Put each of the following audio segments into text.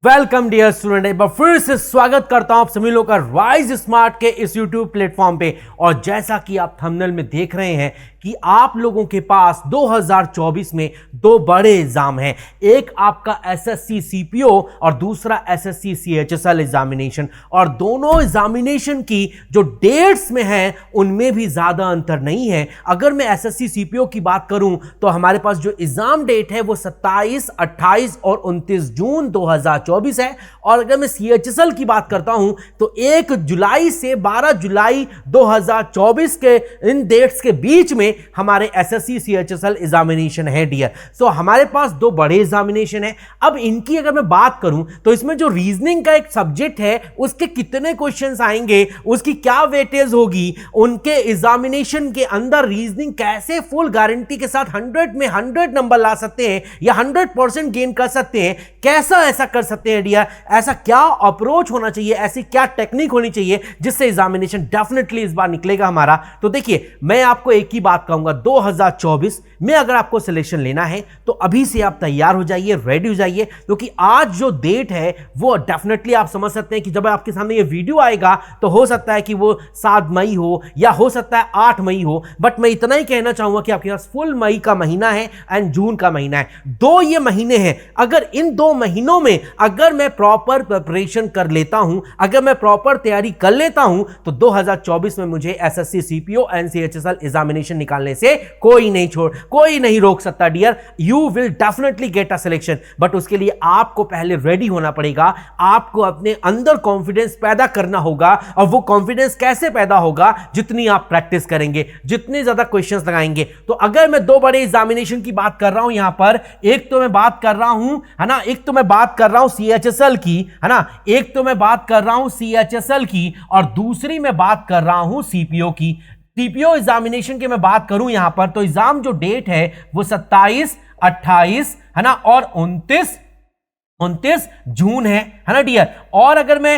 Welcome dear student. एक बार फिर से स्वागत करता हूं आप सभी लोग का राइज स्मार्ट के इस यूट्यूब प्लेटफॉर्म पे। और जैसा कि आप थंबनेल में देख रहे हैं कि आप लोगों के पास 2024 में दो बड़े एग्जाम हैं, एक आपका एसएससी सीपीओ और दूसरा एसएससी सीएचएसएल एग्जामिनेशन। और दोनों एग्जामिनेशन की जो डेट्स में है उनमें भी ज्यादा अंतर नहीं है। अगर मैं एसएससी सीपीओ की बात करूं तो हमारे पास जो एग्जाम डेट है वो 27, 28 और 29 जून 2024 है। और अगर मैं सीएचएसएल की बात करता हूं तो 1 जुलाई से 12 जुलाई 2024 के इन डेट्स के बीच में हमारे एसएससी सीएचएसएल एग्जामिनेशन है डियर। सो हमारे पास दो बड़े एग्जामिनेशन है। अब इनकी अगर मैं बात करूं तो इसमें जो रीजनिंग का एक सब्जेक्ट है उसके कितने क्वेश्चंस आएंगे, उसकी क्या वेटेज होगी, उनके एग्जामिनेशन के अंदर रीजनिंग कैसे फुल गारंटी के साथ 100 में 100 नंबर ला सकते हैं या 100% गेन कर सकते हैं, कैसा ऐसा कर सकते हैं डियर, ऐसा क्या अप्रोच होना चाहिए, ऐसी क्या टेक्निक होनी चाहिए जिससे एग्जामिनेशन डेफिनेटली इस बार निकलेगा हमारा। तो देखिए मैं आपको एक ही बात कहूंगा, 2024 में अगर आपको सिलेक्शन लेना है तो अभी से आप तैयार हो जाइए, रेडी हो जाइए, क्योंकि आज जो डेट है वो डेफिनेटली आप समझ सकते हैं कि जब आपके सामने ये वीडियो आएगा तो हो सकता है कि वो 7 मई हो या हो सकता है 8 मई हो। बट मैं इतना ही कहना चाहूंगा कि आपके पास फुल मई का महीना है एंड जून का महीना है, दो ये महीने हैं। अगर इन 2 महीनों में अगर मैं प्रॉपर प्रिपरेशन कर लेता हूं, अगर मैं प्रॉपर तैयारी कर लेता हूं तो 2024 में मुझे SSC CPO and CHSL examination निकालने से कोई नहीं रोक सकता dear. You will definitely get a selection, but उसके लिए आपको पहले रेडी होना पड़ेगा, आपको अपने अंदर कॉन्फिडेंस पैदा करना होगा। और वो कॉन्फिडेंस कैसे पैदा होगा? जितनी आप प्रैक्टिस करेंगे, जितने ज्यादा क्वेश्चंस लगाएंगे। तो अगर मैं दो बड़े एग्जामिनेशन की बात कर रहा हूं यहां पर, एक तो मैं बात कर रहा हूं है ना, एक तो मैं बात कर रहा हूं सीएचएसएल की है ना, एक तो मैं बात कर रहा हूं सीएचएसएल की और दूसरी मैं बात कर रहा हूं सीपीओ की। सीपीओ एग्जामिनेशन की मैं बात करूं यहां पर तो एग्जाम जो डेट है वो 27, 28 है ना और 29 जून है ना डियर। और अगर मैं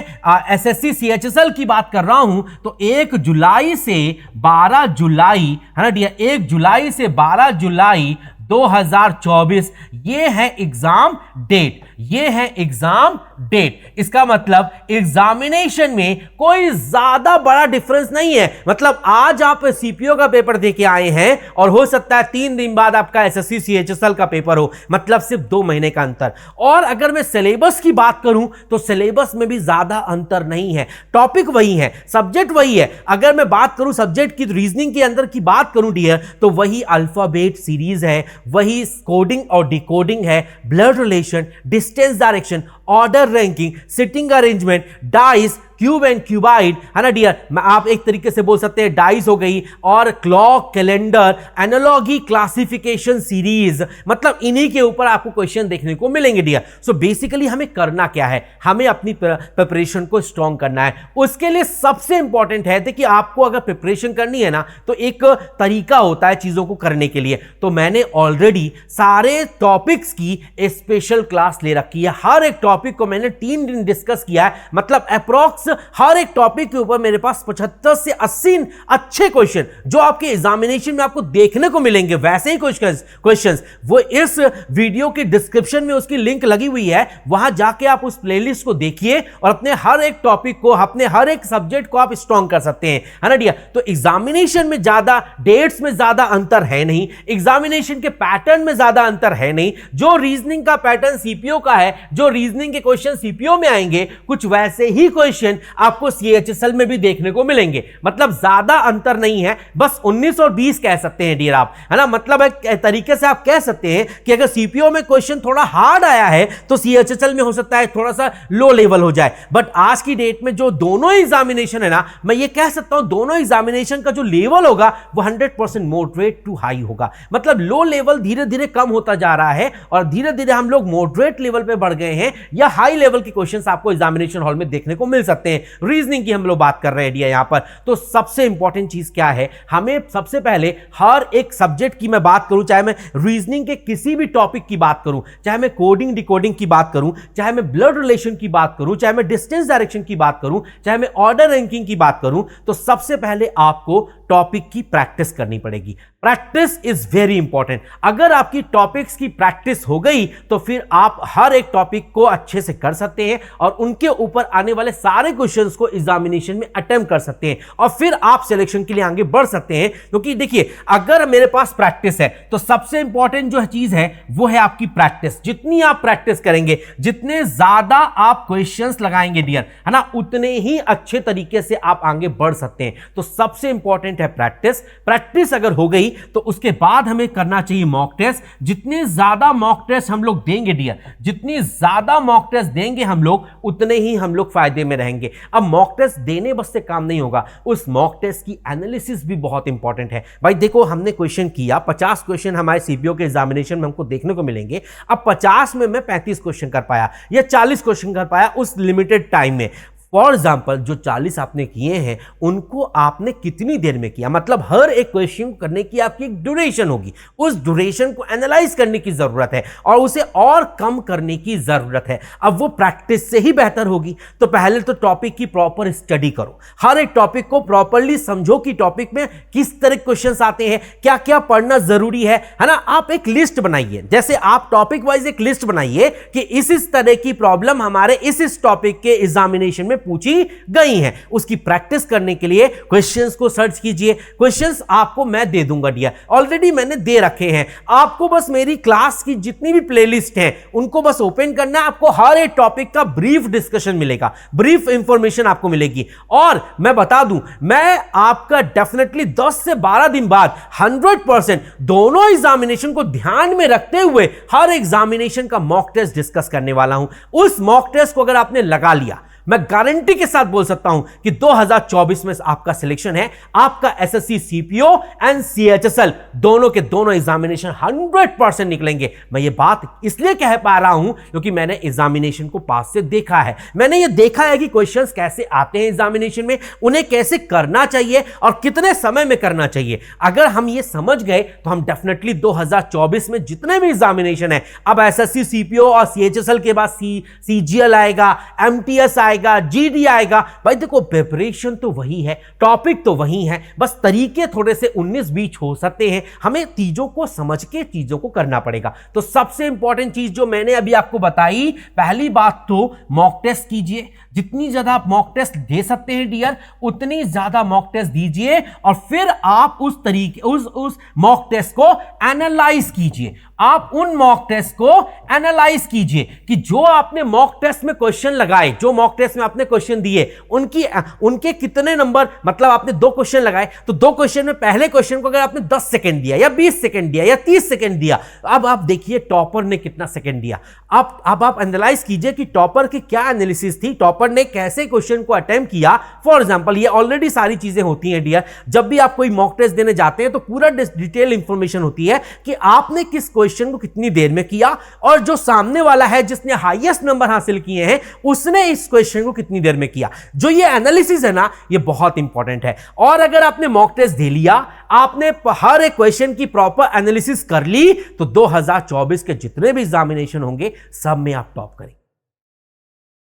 एसएससी सीएचएसएल की बात कर रहा हूं तो 1 जुलाई से 12 जुलाई है ना डियर, 1 जुलाई से 12 जुलाई 2024 ये है एग्जाम डेट, ये है एग्जाम डेट। इसका मतलब एग्जामिनेशन में कोई ज्यादा बड़ा डिफरेंस नहीं है। मतलब आज आप सीपीओ का पेपर देके आए हैं और हो सकता है 3 दिन बाद आपका एसएससी सीएचएसएल का पेपर हो, मतलब सिर्फ 2 महीने का अंतर। और अगर मैं सिलेबस की बात करूं तो सिलेबस में भी ज्यादा अंतर नहीं है, टॉपिक वही है, सब्जेक्ट वही है। अगर मैं बात करूं सब्जेक्ट की, रीजनिंग के अंदर की बात करूं डियर तो वही अल्फाबेट सीरीज है, वही कोडिंग और डिकोडिंग है, blood relation, distance direction, order ranking, sitting arrangement, dice, cube and cuboid है ना डियर। आप एक तरीके से बोल सकते हैं डाइस हो गई, और clock, calendar, analogy, classification series, मतलब इन्हीं के ऊपर आपको क्वेश्चन देखने को मिलेंगे डियर। सो बेसिकली हमें करना क्या है, हमें अपनी प्रिपरेशन को स्ट्रॉन्ग करना है। उसके लिए सबसे इंपॉर्टेंट है कि आपको अगर प्रिपरेशन करनी है ना तो एक तरीका होता है चीजों को करने के लिए। तो मैंने ऑलरेडी सारे टॉपिक्स की स्पेशल क्लास ले रखी है, हर एक टॉपिक को मैंने 3 दिन डिस्कस किया है। मतलब अप्रॉक्स हर एक टॉपिक के ऊपर मेरे पास 75 से 80 अच्छे क्वेश्चन जो आपके एग्जामिनेशन में आपको देखने को मिलेंगे, वैसे ही क्वेश्चंस वो इस वीडियो के डिस्क्रिप्शन में उसकी लिंक लगी हुई है, वहां जाके आप उस प्लेलिस्ट को देखिए और अपने हर एक टॉपिक को, अपने हर एक सब्जेक्ट को आप स्ट्रॉन्ग कर सकते हैं, है ना डियर। तो एग्जामिनेशन में ज्यादा डेट्स में ज्यादा अंतर है नहीं, एग्जामिनेशन के पैटर्न में ज्यादा अंतर है नहीं। जो रीजनिंग का पैटर्न सीपीओ का है, जो रीजनिंग के क्वेश्चन सीपीओ में आएंगे, कुछ वैसे ही क्वेश्चन आपको सीएचएसएल में भी देखने को मिलेंगे। मतलब ज्यादा अंतर नहीं है, बस 19 और 20 कह सकते हैं डियर आप, है ना। मतलब एक तरीके से आप कह सकते हैं कि अगर सीपीओ में क्वेश्चन थोड़ा हार्ड आया है तो सीएचएसएल में हो सकता है थोड़ा सा लो लेवल हो जाए। बट आज की डेट में जो दोनों एग्जामिनेशन है ना, मैं ये कह सकता हूं दोनों एग्जामिनेशन का जो लेवल होगा वो 100% मॉडरेट टू हाई होगा। मतलब लो लेवल धीरे धीरे कम होता जा रहा है और धीरे धीरे हम लोग मॉडरेट लेवल पे बढ़ गए हैं, या हाई लेवल के क्वेश्चंस आपको एग्जामिनेशन हॉल में देखने को मिल सकते हैं। रीजनिंग की हम लोग बात कर रहे हैं यहां पर। तो सबसे इंपॉर्टेंट चीज क्या है, हमें सबसे पहले हर एक सब्जेक्ट की मैं बात करूं, चाहे मैं रीजनिंग के किसी भी टॉपिक की बात करूं, चाहे मैं कोडिंग डिकोडिंग की बात करूं, चाहे मैं ब्लड रिलेशन की बात करूं, चाहे मैं डिस्टेंस डायरेक्शन की बात करूं, चाहे मैं ऑर्डर रैंकिंग की बात करूं, तो सबसे पहले आपको टॉपिक की प्रैक्टिस करनी पड़ेगी। Practice is very important. अगर आपकी टॉपिक्स की प्रैक्टिस हो गई तो फिर आप हर एक टॉपिक को अच्छे से कर सकते हैं और उनके ऊपर आने वाले सारे क्वेश्चंस को एग्जामिनेशन में अटेम्प्ट कर सकते हैं और फिर आप सिलेक्शन के लिए आगे बढ़ सकते हैं। क्योंकि देखिए, अगर मेरे पास प्रैक्टिस है तो सबसे इंपॉर्टेंट जो चीज है वो है आपकी प्रैक्टिस। जितनी आप प्रैक्टिस करेंगे, जितने ज्यादा आप क्वेश्चंस लगाएंगे डियर, है ना, उतने ही अच्छे तरीके से आप आगे बढ़ सकते हैं। तो सबसे इंपॉर्टेंट है प्रैक्टिस। प्रैक्टिस अगर हो गई तो उसके बाद हमें करना चाहिए मॉक टेस्ट। जितने ज्यादा मॉक टेस्ट हम लोग देंगे डियर, जितनी ज्यादा मॉक टेस्ट देंगे हम लोग, उतने ही हम लोग फायदे में रहेंगे। अब मॉक टेस्ट देने बस से काम नहीं होगा, उस मॉक टेस्ट की एनालिसिस भी बहुत इंपॉर्टेंट है। भाई देखो, हमने क्वेश्चन किया, 50 क्वेश्चन हमारे सीपीओ के एग्जामिनेशन में हमको देखने को मिलेंगे। अब 50 में मैं 35 क्वेश्चन कर पाया या 40 क्वेश्चन कर पाया उस लिमिटेड टाइम में। फॉर एग्जाम्पल, जो 40 आपने किए हैं उनको आपने कितनी देर में किया, मतलब हर एक क्वेश्चन करने की आपकी एक ड्यूरेशन होगी। उस ड्यूरेशन को एनालाइज करने की जरूरत है और उसे और कम करने की जरूरत है। अब वो प्रैक्टिस से ही बेहतर होगी। तो पहले तो टॉपिक की प्रॉपर स्टडी करो, हर एक टॉपिक को प्रॉपरली समझो कि टॉपिक में किस तरह क्वेश्चंस आते हैं, क्या क्या पढ़ना जरूरी है ना। आप एक लिस्ट बनाइए, जैसे आप टॉपिक वाइज एक लिस्ट बनाइए कि इस तरह की प्रॉब्लम हमारे इस टॉपिक के एग्जामिनेशन में पूछी गई हैं। उसकी प्रैक्टिस करने के लिए क्वेश्चंस को सर्च कीजिए। क्वेश्चंस आपको मैं दे दूंगा डियर, ऑलरेडी मैंने दे रखे हैं। आपको बस मेरी क्लास की जितनी भी प्लेलिस्ट हैं उनको बस ओपन करना है। आपको हर एक टॉपिक का ब्रीफ डिस्कशन मिलेगा, ब्रीफ इंफॉर्मेशन आपको मिलेगी। और मैं बता दूं, मैं आपका डेफिनेटली 10 से 12 दिन बाद 100% दोनों एग्जामिनेशन को ध्यान में रखते हुए हर एग्जामिनेशन का मॉक टेस्ट डिस्कस करने वाला हूं। उस मॉक टेस्ट को अगर आपने लगा लिया, मैं गारंटी के साथ बोल सकता हूं कि 2024 में आपका सिलेक्शन है। आपका एसएससी सीपीओ एंड सीएचएसएल दोनों के दोनों एग्जामिनेशन 100% निकलेंगे। मैं ये बात इसलिए कह पा रहा हूं क्योंकि मैंने एग्जामिनेशन को पास से देखा है। मैंने ये देखा है कि क्वेश्चंस कैसे आते हैं एग्जामिनेशन में, उन्हें कैसे करना चाहिए और कितने समय में करना चाहिए। अगर हम ये समझ गए तो हम डेफिनेटली 2024 में जितने भी एग्जामिनेशन है, अब एसएससी सीपीओ और सीएचएसएल के बाद सीजीएल आएगा, एमटीएस आएगा, जीडी आएगा। भाई देखो, प्रिपरेशन तो वही है, टॉपिक तो वही है, बस तरीके थोड़े से 19-20 हो सकते हैं। हमें चीजों को समझ के चीजों को करना पड़ेगा। तो सबसे इंपॉर्टेंट चीज जो मैंने अभी आपको बताई, पहली बात तो मॉक टेस्ट कीजिए। जितनी ज्यादा आप मॉक टेस्ट दे सकते हैं डियर, उतनी ज्यादा मॉक टेस्ट दीजिए और फिर आप उस तरीके उस मॉक टेस्ट को एनालाइज कीजिए। आप उन मॉक टेस्ट को एनालाइज कीजिए कि जो आपने मॉक टेस्ट में क्वेश्चन लगाए, जो मॉक टेस्ट में आपने क्वेश्चन दिए, उनके कितने नंबर, मतलब आपने 2 क्वेश्चन लगाए तो 2 क्वेश्चन में पहले क्वेश्चन को अगर आपने 10 सेकंड दिया या 20 सेकंड दिया या 30 सेकंड दिया, अब आप देखिए टॉपर ने कितना सेकंड दिया। अब आप एनालाइज कीजिए कि टॉपर की क्या एनालिसिस थी, टॉपर ने कैसे क्वेश्चन को अटेम्प्ट किया। फॉर एग्जांपल, ये ऑलरेडी सारी चीजें होती हैं डियर। जब भी आप कोई मॉक टेस्ट देने जाते हैं तो पूरा डिटेल इंफॉर्मेशन होती है कि आपने किस क्वेश्चन को कितनी देर में किया और जो सामने वाला है जिसने हाईएस्ट नंबर हासिल किए हैं उसने इस क्वेश्चन को कितनी देर में किया। जो ये एनालिसिस है ना, ये बहुत इंपॉर्टेंट है। और अगर आपने मॉक टेस्ट दे लिया, आपने हर एक क्वेश्चन की प्रॉपर एनालिसिस कर ली, तो 2024 के जितने भी एग्जामिनेशन होंगे सब में आप टॉप करेंगे।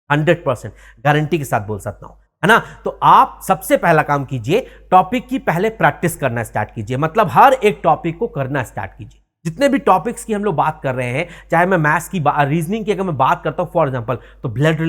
100% गारंटी के साथ बोल सकता हूं, है ना। तो आप सबसे पहला काम कीजिए, टॉपिक की पहले प्रैक्टिस करना स्टार्ट कीजिए। मतलब हर एक टॉपिक को करना स्टार्ट कीजिए। जितने भी टॉपिक्स की हम लोग बात कर रहे हैं, चाहे मैं मैथ्स की रीजनिंग की अगर मैं बात करता हूं, फॉर एग्जांपल, तो ब्लड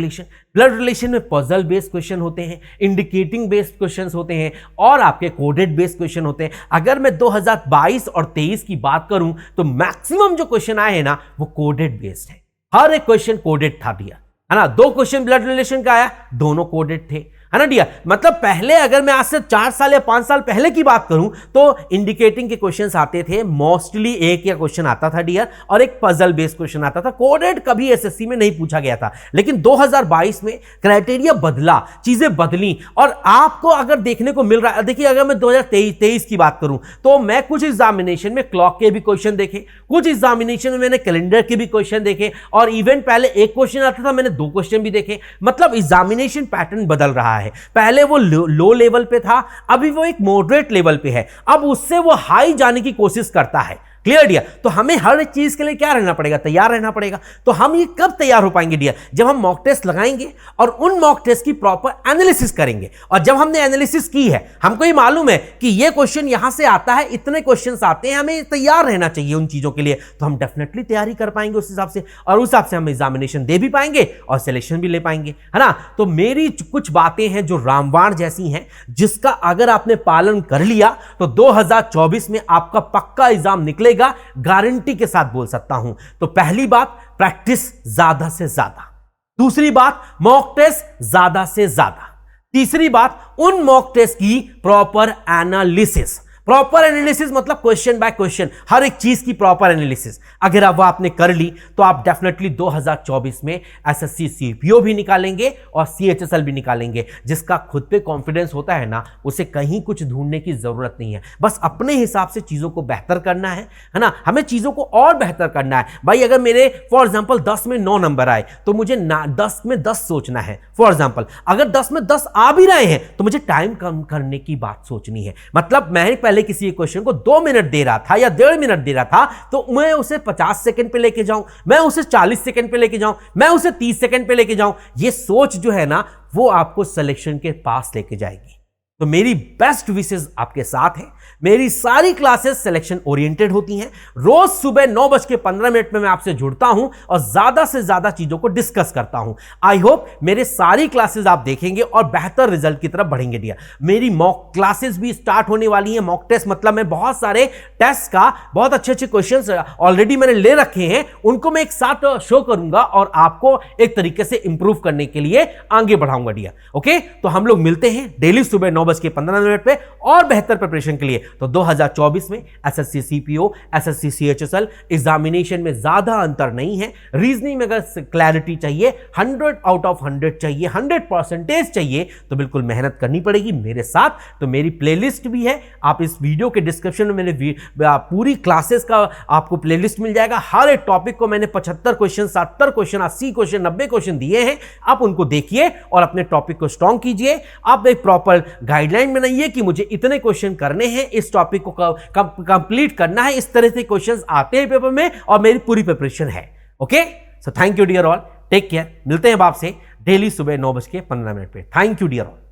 रिलेशन में पजल बेस्ड क्वेश्चन होते हैं, इंडिकेटिंग बेस्ड क्वेश्चंस होते हैं और आपके कोडेड बेस्ड क्वेश्चन होते हैं। अगर मैं 2022 और 23 की बात करूं तो मैक्सिमम जो क्वेश्चन आए हैं ना, वो कोडेड बेस्ड है। हर एक क्वेश्चन कोडेड था दिया, है ना। 2 क्वेश्चन ब्लड रिलेशन का आया, दोनों कोडेड थे, है ना डियर। मतलब पहले, अगर मैं आज से 4 साल या 5 साल पहले की बात करूं तो इंडिकेटिंग के क्वेश्चंस आते थे, मोस्टली एक या क्वेश्चन आता था डियर और एक पजल बेस्ड क्वेश्चन आता था। कोडेड कभी एसएससी में नहीं पूछा गया था। लेकिन 2022 में क्राइटेरिया बदला, चीजें बदली और आपको अगर देखने को मिल रहा है, देखिए अगर मैं 2023 की बात करूं तो मैं कुछ एग्जामिनेशन में क्लॉक के भी क्वेश्चन देखे, कुछ एग्जामिनेशन में मैंने कैलेंडर के भी क्वेश्चन देखे और इवन पहले एक क्वेश्चन आता था, मैंने 2 क्वेश्चन भी देखे। मतलब एग्जामिनेशन पैटर्न बदल रहा है। पहले वो लो लेवल पे था, अभी वो एक मॉडरेट लेवल पे है, अब उससे वो हाई जाने की कोशिश करता है। Clear dear? तो हमें हर एक चीज के लिए क्या रहना पड़ेगा? तैयार रहना पड़ेगा। तो हम ये कब तैयार हो पाएंगे डियर? जब हम मॉक टेस्ट लगाएंगे और उन मॉक टेस्ट की प्रॉपर एनालिसिस करेंगे। और जब हमने एनालिसिस की है, हमको ये मालूम है कि ये क्वेश्चन यहां से आता है, इतने क्वेश्चंस आते हैं, हमें तैयार रहना चाहिए उन चीजों के लिए, तो हम डेफिनेटली तैयारी कर पाएंगे उस हिसाब से, और उस हिसाब से हम एग्जामिनेशन दे भी पाएंगे और सिलेक्शन भी ले पाएंगे, है ना? तो मेरी कुछ बातें हैं जो रामबाण जैसी हैं, जिसका अगर आपने पालन कर लिया तो 2024 में आपका पक्का एग्जाम निकलेगा, गारंटी के साथ बोल सकता हूं। तो पहली बात, प्रैक्टिस ज्यादा से ज्यादा। दूसरी बात, मॉक टेस्ट ज्यादा से ज्यादा। तीसरी बात, उन मॉक टेस्ट की प्रॉपर एनालिसिस। प्रॉपर एनालिसिस मतलब क्वेश्चन बाय क्वेश्चन, हर एक चीज की प्रॉपर एनालिसिस अगर अब आपने कर ली तो आप डेफिनेटली 2024 में एसएससी सीपीओ भी निकालेंगे और सीएचएसएल भी निकालेंगे। जिसका खुद पे कॉन्फिडेंस होता है ना, उसे कहीं कुछ ढूंढने की जरूरत नहीं है, बस अपने हिसाब से चीजों को बेहतर करना है ना? हमें चीजों को और बेहतर करना है भाई। अगर मेरे फॉर एग्जाम्पल 10 में 9 नंबर आए तो मुझे 10 में 10 सोचना है। फॉर एग्जाम्पल अगर 10 में 10 आ भी रहे हैं तो मुझे टाइम कम करने की बात सोचनी है। मतलब मैं पहले किसी क्वेश्चन को 2 मिनट दे रहा था या 1.5 मिनट दे रहा था, तो मैं उसे 50 सेकंड पे लेके जाऊं, मैं उसे 40 सेकंड पे लेके जाऊं, मैं उसे 30 सेकंड पे लेके जाऊं। ये सोच जो है ना, वो आपको सिलेक्शन के पास लेके जाएगी। तो मेरी बेस्ट विशेस आपके साथ है। मेरी सारी क्लासेस सिलेक्शन ओरिएंटेड होती हैं। रोज सुबह 9:15 में मैं आपसे जुड़ता हूं और ज्यादा से ज्यादा चीजों को डिस्कस करता हूं। आई होप मेरे सारी क्लासेस आप देखेंगे और बेहतर रिजल्ट की तरफ बढ़ेंगे डियर। मेरी मॉक क्लासेस भी स्टार्ट होने वाली हैं। मॉक टेस्ट मतलब मैं बहुत सारे टेस्ट का बहुत अच्छे क्वेश्चंस ऑलरेडी मैंने ले रखे हैं, उनको मैं एक साथ शो करूंगा और आपको एक तरीके से इंप्रूव करने के लिए आगे बढ़ाऊंगा डियर। ओके, तो हम लोग मिलते हैं डेली सुबह 9:15 पे और बेहतर प्रिपरेशन के लिए। तो 2024 में SSC CPO, SSC CHSL examination में ज्यादा अंतर नहीं है। रीजनिंग में अगर क्लैरिटी चाहिए, 100 आउट ऑफ 100 चाहिए, 100% चाहिए, तो बिल्कुल मेहनत करनी पड़ेगी मेरे साथ। तो मेरी प्लेलिस्ट भी है, आप इस वीडियो के डिस्क्रिप्शन में मेरे पूरी क्लासेस का आपको प्लेलिस्ट मिल जाएगा। हर एक टॉपिक को मैंने 75 क्वेश्चन, 70 क्वेश्चन, 80 क्वेश्चन, 90 क्वेश्चन दिए हैं। आप उनको देखिए और अपने टॉपिक को स्ट्रॉन्ग कीजिए। आप एक प्रॉपर गाइडलाइन बनाइए कि मुझे इतने क्वेश्चन करने हैं, इस टॉपिक को कंप्लीट करना है, इस तरह से क्वेश्चंस आते हैं पेपर में और मेरी पूरी प्रिपरेशन है। Okay, so thank you dear all, take care. मिलते हैं आपसे डेली सुबह 9:15 पे। Thank you dear all.